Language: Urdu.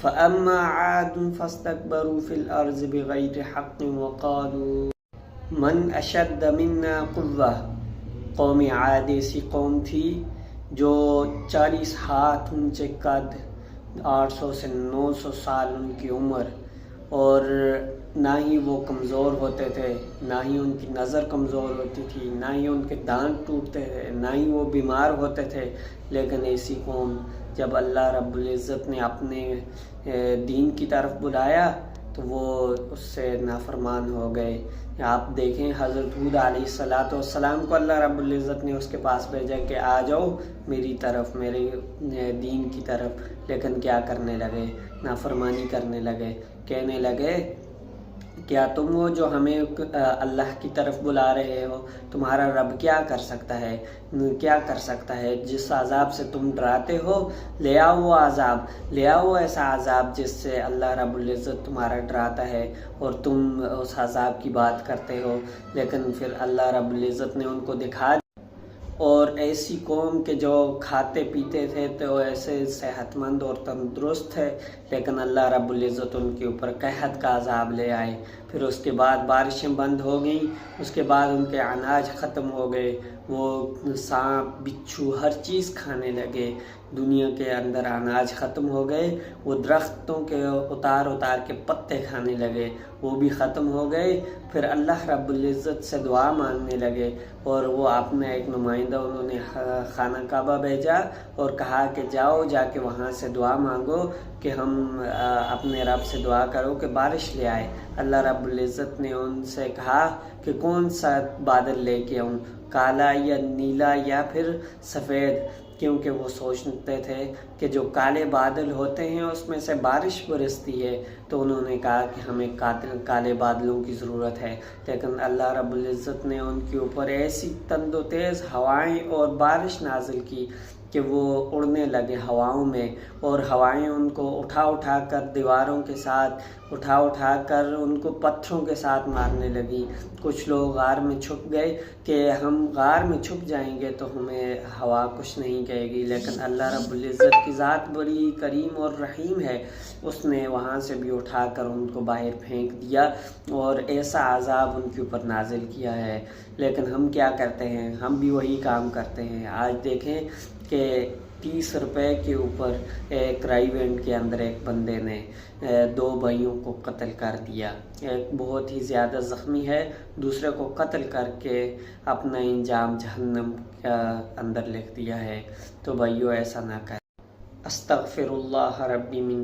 فَأَمَّا عَادٌ فَاسْتَكْبَرُوا فِي الْأَرْضِ بِغَيْرِ حَقٍّ وَقَالُوا مَنْ أَشَدَّ مِنَّا قُوَّةً۔ قوم عاد ایسی قوم تھی جو 40 ہاتھ اونچے قد، 800 سے 900 سال ان کی عمر، اور نہ ہی وہ کمزور ہوتے تھے، نہ ہی ان کی نظر کمزور ہوتی تھی، نہ ہی ان کے دانت ٹوٹتے تھے، نہ ہی وہ بیمار ہوتے تھے۔ لیکن ایسی قوم جب اللہ رب العزت نے اپنے دین کی طرف بلایا تو وہ اس سے نافرمان ہو گئے۔ آپ دیکھیں حضرت ہود علیہ السلام کو اللہ رب العزت نے اس کے پاس بھیجا کہ آ جاؤ میری طرف، میرے دین کی طرف، لیکن کیا کرنے لگے؟ نافرمانی کرنے لگے، کہنے لگے کیا تم ہو جو ہمیں اللہ کی طرف بلا رہے ہو؟ تمہارا رب کیا کر سکتا ہے؟ کیا کر سکتا ہے؟ جس عذاب سے تم ڈراتے ہو لے آؤ وہ عذاب، لے آؤ ایسا عذاب جس سے اللہ رب العزت تمہارا ڈراتا ہے اور تم اس عذاب کی بات کرتے ہو۔ لیکن پھر اللہ رب العزت نے ان کو دکھا، اور ایسی قوم کے جو کھاتے پیتے تھے تو ایسے صحت مند اور تندرست تھے، لیکن اللہ رب العزت ان کے اوپر قحط کا عذاب لے آئے۔ پھر اس کے بعد بارشیں بند ہو گئیں، اس کے بعد ان کے اناج ختم ہو گئے، وہ سانپ بچھو ہر چیز کھانے لگے، دنیا کے اندر اناج ختم ہو گئے، وہ درختوں کے اتار کے پتے کھانے لگے، وہ بھی ختم ہو گئے۔ پھر اللہ رب العزت سے دعا مانگنے لگے، اور وہ اپنا ایک نمائندہ انہوں نے خانہ کعبہ بھیجا اور کہا کہ جاؤ جا کے وہاں سے دعا مانگو کہ ہم اپنے رب سے دعا کرو کہ بارش لے آئے۔ اللہ رب العزت نے ان سے کہا کہ کون سا بادل لے کے آؤں، کالا یا نیلا یا پھر سفید؟ کیونکہ وہ سوچتے تھے کہ جو کالے بادل ہوتے ہیں اس میں سے بارش برستی ہے، تو انہوں نے کہا کہ ہمیں کالے بادلوں کی ضرورت ہے۔ لیکن اللہ رب العزت نے ان کے اوپر ایسی تند و تیز ہوائیں اور بارش نازل کی کہ وہ اڑنے لگے ہواؤں میں، اور ہوائیں ان کو اٹھا کر دیواروں کے ساتھ، اٹھا کر ان کو پتھروں کے ساتھ مارنے لگی۔ کچھ لوگ غار میں چھپ گئے کہ ہم غار میں چھپ جائیں گے تو ہمیں ہوا کچھ نہیں کہے گی، لیکن اللہ رب العزت کی ذات بڑی کریم اور رحیم ہے، اس نے وہاں سے بھی اٹھا کر ان کو باہر پھینک دیا اور ایسا عذاب ان کے اوپر نازل کیا ہے۔ لیکن ہم کیا کرتے ہیں؟ ہم بھی وہی کام کرتے ہیں۔ آج دیکھیں کہ 30 روپے کے اوپر ایک رائیونٹ کے اندر ایک بندے نے 2 بھائیوں کو قتل کر دیا، ایک بہت ہی زیادہ زخمی ہے، دوسرے کو قتل کر کے اپنا انجام جہنم کے اندر لکھ دیا ہے۔ تو بھائیو ایسا نہ کریں۔ استغفر اللہ ربی من